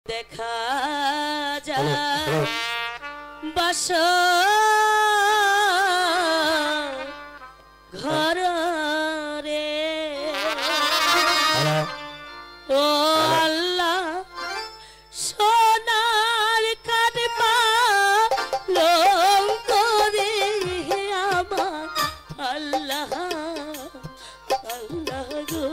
দেখা যায় বাস ঘর রে ও আল্লাহ সোনার কাটবা লঙ্ক রে আমার আল্লাহ আল্লাহ গো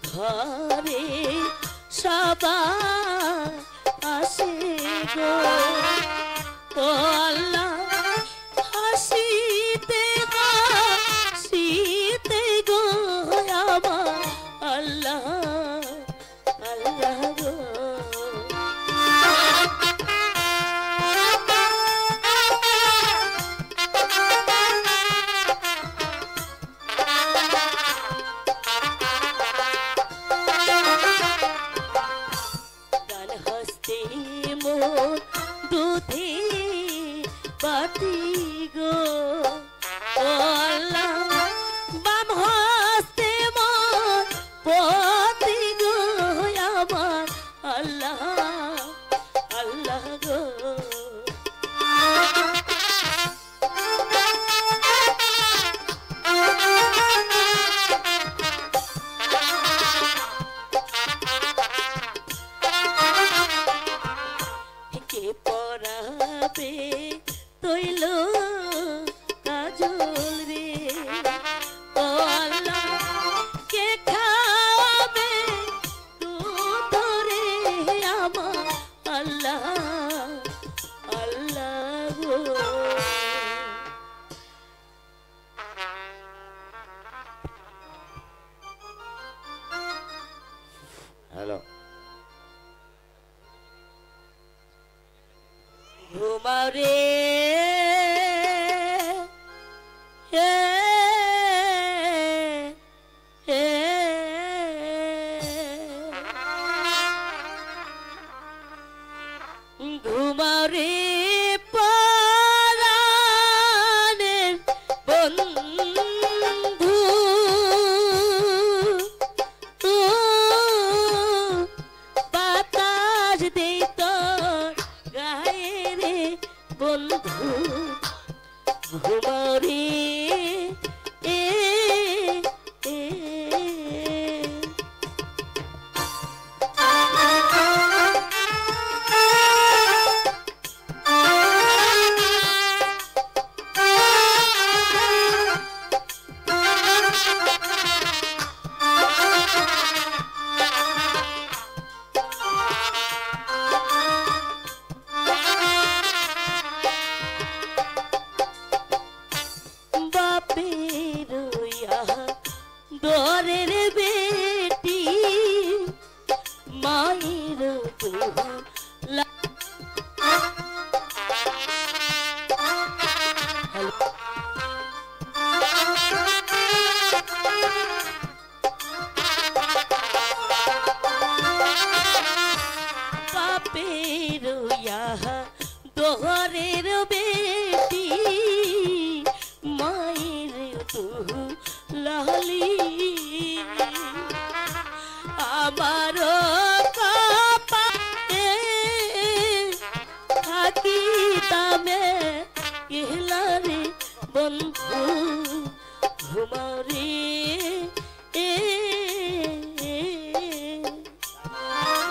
ঘরে সবাই আসে গো ও আল্লাহ হাসিতে হাসিতে গো আমার আল্লাহ আল্লাহ গো দুধে বাটি গো ও আল্লাহ বাম হস্তে মোর পতি গো আমার আল্লাহ আল্লাহ গো পরাবে তৈল কাজল রে ও আল্লাহ কে খাওয়াবে দুধ রে আমার আল্লাহ আল্লাহ গো হ্যালো ঘুমাও রে ঘুমাও রে পরাণের বন্ধু বাতাস দেই তোর গায়ে রে বন্ধু ঘুমাও রে দরের বেটি মায়ের বাপের দরের বেটি মায়ের তু লালি আমারও কপালে থাকি তামে ইহলারে বন্ধু ঘুমাও রে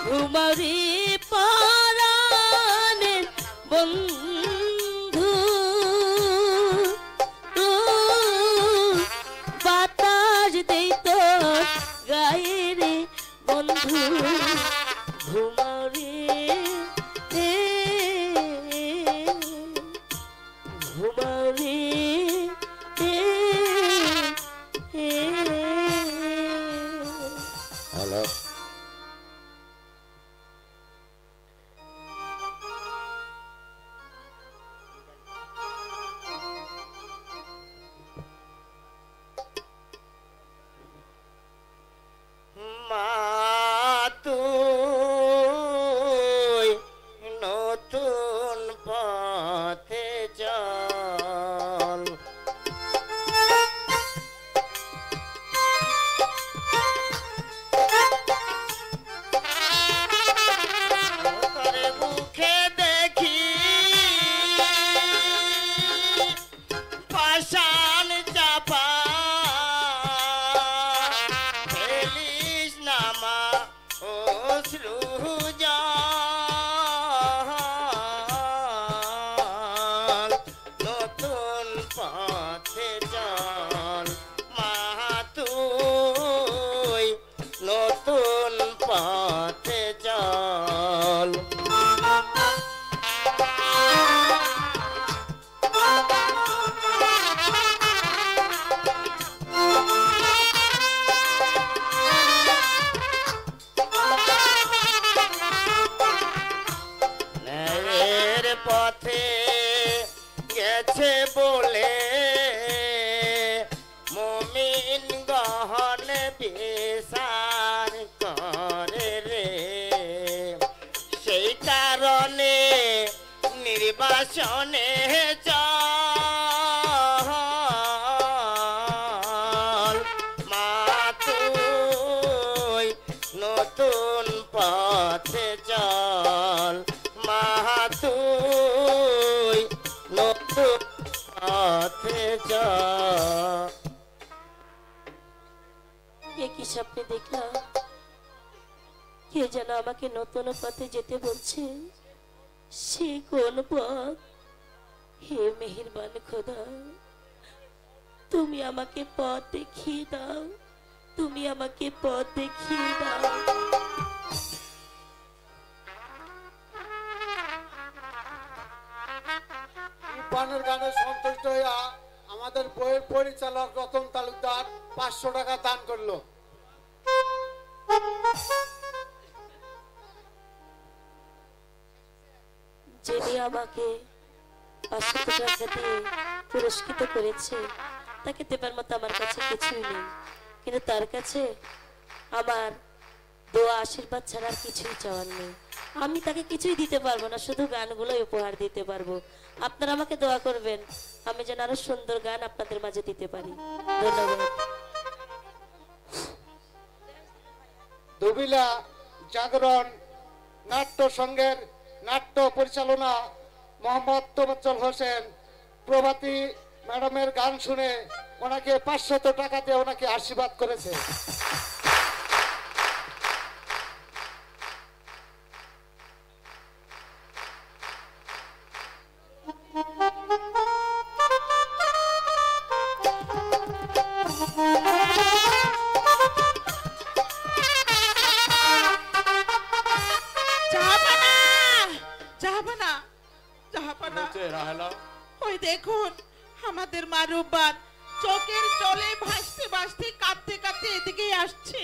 ঘুমাও রে পরাণের বন্ধু বাতাস দেই তোর গায়ে রে বন্ধু ঘুমাও রে ঘুমাও রে হ্যালো মা অশ্রু জল নতুন পথে চল মা তুই নতুন পথে চল। পথে গেছে বলে মুমিন গহন বিচার করে রে, সেই কারণে নির্বাসনে চল মা তুই নতুন পথে চল মা তুই নতুন পথে চল। কি স্বপ্নে দেখলাম, কে যেন আমাকে নতুন পথে যেতে বলছে, সে কোন পথ? হে মেহেরবান খোদা, তুমি আমাকে পথ দেখিয়ে দাও, তুমি আমাকে পথ দেখিয়ে দাও। পানের গানে সন্তুষ্ট হইয়া আমাদের বইয়ের পরিচালক রতন তালুকদার 500 টাকা দান করলো। যিনি আমাকে 500 টাকা দিয়ে পুরস্কৃত করেছে, তাকে দেবার মতো আমার কাছে কিছুই নেই, কিন্তু তার কাছে আমার দোয়া আশীর্বাদ ছাড়া আর কিছুই চাওয়ার নেই। আমি তাকে কিছুই দিতে পারবো না, শুধু গানগুলোই উপহার দিতে পারবো। আপনারা আমাকে দোয়া করবেন আমি যেন আরো সুন্দর গান আপনাদের মাঝে দিতে পারি। ধন্যবাদ। দুবিলা জাগরণ নাট্য সংঘের নাট্য পরিচালনা মোহাম্মদ তোফাজ্জল হোসেন প্রভাতী ম্যাডামের গান শুনে ওনাকে 500 টাকা দিয়ে ওনাকে আশীর্বাদ করেছে। ওই দেখুন আমাদের মারুবান চোখের জলে ভাসতে ভাসতে কাঁদতে কাঁদতে এদিকে আসছে।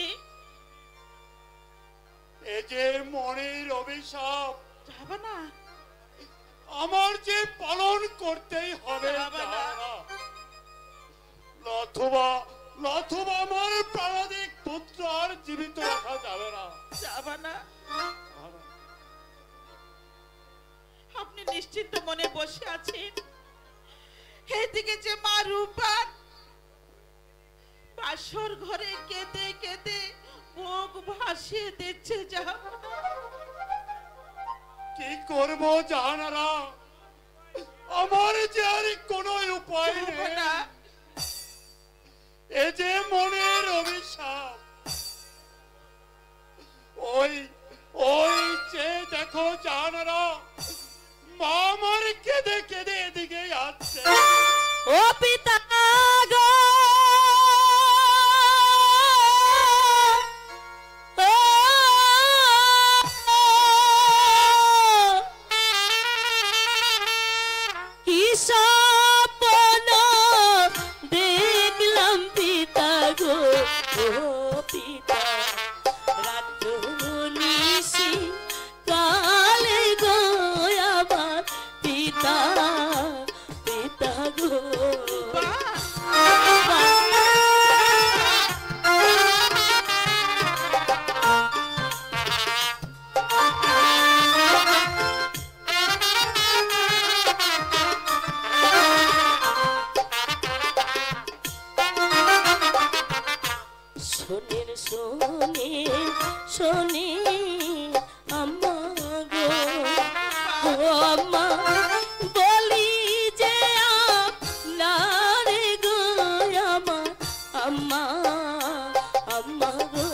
এই যে মনের অভিশাপ যাবে না, আমার যে পালন করতেই হবে, নথবা নথবা আমার প্রাণাধিক পুত্র আর জীবিত রাখা যাবে না। যাবে না, আপনি নিশ্চিন্ত মনে বসে আছেন, এদিকে যে মা রূপার বাসর ঘরে কেঁদে কেঁদে মুখ ভাসিয়ে দিচ্ছে। কি করবো জাহানারা, আমার যে আর কোনো উপায় নেই। এ যে মনের অভিশাপ, ওই ওই যে দেখো জাহানারা, মা আমার কেঁদে কেঁদে এদিকে আসছে। ও পিতা গো, কি স্বপ্ন দেখলাম পিতা গো, ও পিতা রাত নিশি কালে গো আমার পিতা, পিতা গো। শোনে শোনে শোনে আম্মা গো, ও আম্মা বলি যে আপনার গো আমার আম্মা, আম্মা গো।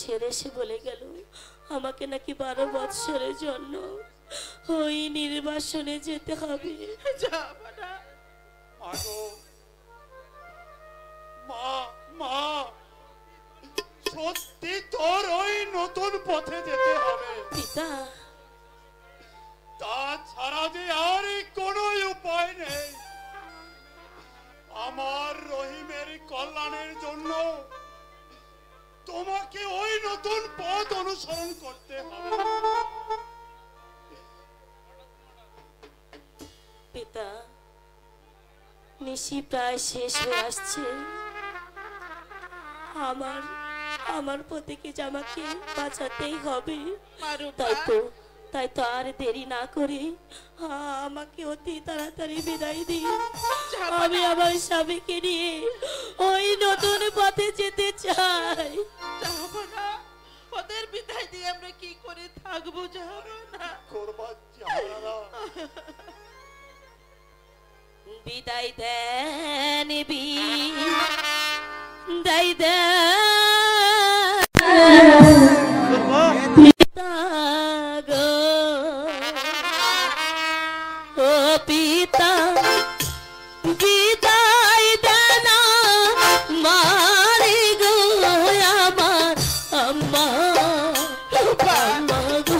সেরে এসে বলে গেল আমাকে নাকি 12 বৎসরের জন্য ওই নির্বাসনে যেতে হবে। যাব না। আগো মা মা সত্যি তোর ওই নতুন পথে যেতে হবে। পিতা তাছাড়া যে আর কোনো উপায় নেই। আমার রহিমের কল্যাণের জন্য তোমাকে ওই নতুন পথ অনুসরণ করতে হবে। পিতা নিশি প্রায় শেষ হয়ে আসছে, আমার আমার পতিকে আমাকে বাঁচাতেই হবে। তাই তো আর দেরি না করে আমাকে অতি তাড়াতাড়ি বিদায় দিন। আমি আমার স্বামীকে নিয়ে ওই নতুন পথে যেতে চাই। যাব না, ওদের বিদায় দিয়ে আমরা কি করে থাকবো? যাব না। করবা যাহারা বিদায় দেন বিদায় দেন পিতা গো, ও পিতা বিদায় দেন মারি গো আমার আম্মা আম্মা গো।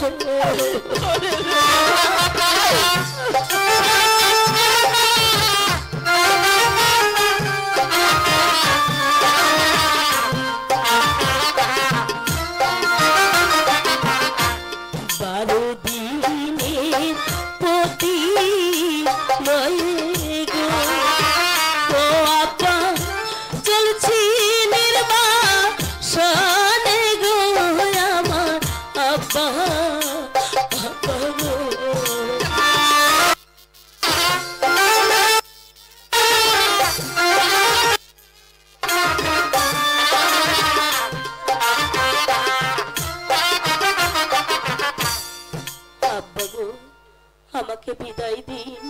আমাকে বিদায় দিন,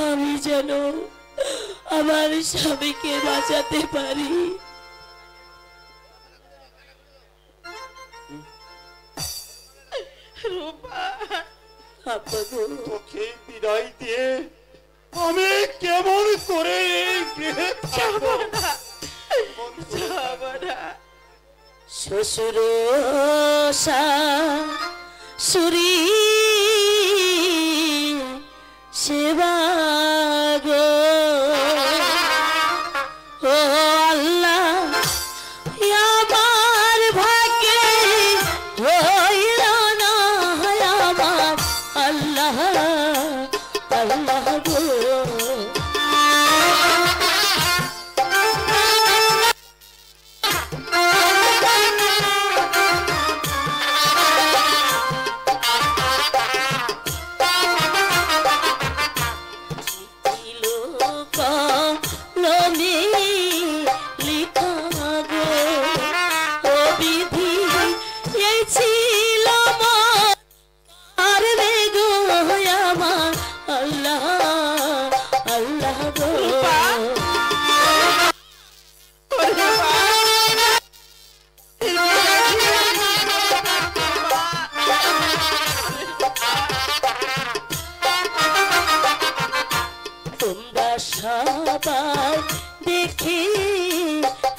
আমি যেন আমার স্বামীকে বাঁচাতে পারি। তোকে বিদায় দিয়ে আমি কেমন করে এই গৃহে থাকবো? শ্বশুর শাশুড়ি সেবা গো, ও আল্লাহ আমার ভাগ্যে হইল না আমার আল্লাহ আল্লাহ গো। সবাই দেখি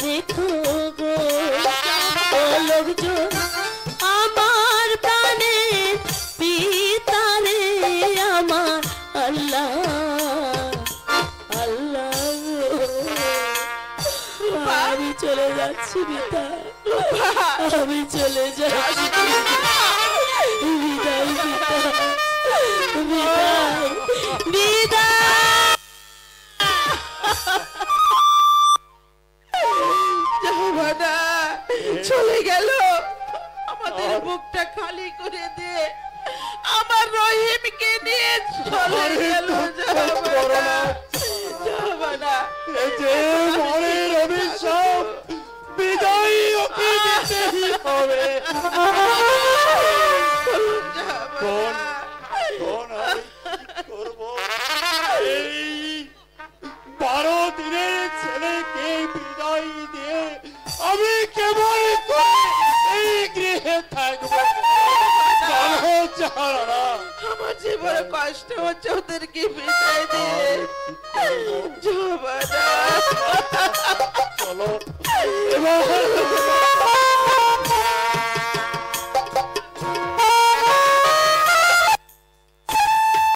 দেখো গো, ও লোকজন আমার প্রাণের পিতারে আমার আল্লাহ আল্লাহ আমি চলে যাচ্ছি পিতা, আমি চলে যাচ্ছি। বিদায় পিতা, বিদায় বিদায়। চলে গেল, আমাদের বুকটা খালি করে দিয়ে আমার রহিমকে নিয়ে চলে গেল। মনের অভিশাপ বিদায় ওকে দিতেই হবে। করবো এই 12 দিনের ছেলেকে বিদায় দিয়ে আমি কেমন দাঁড়া না। আমার জীবনে কষ্ট হচ্ছে ওদেরকে বিদায় দিয়ে আমি কি করবো? জমানা চলো এবার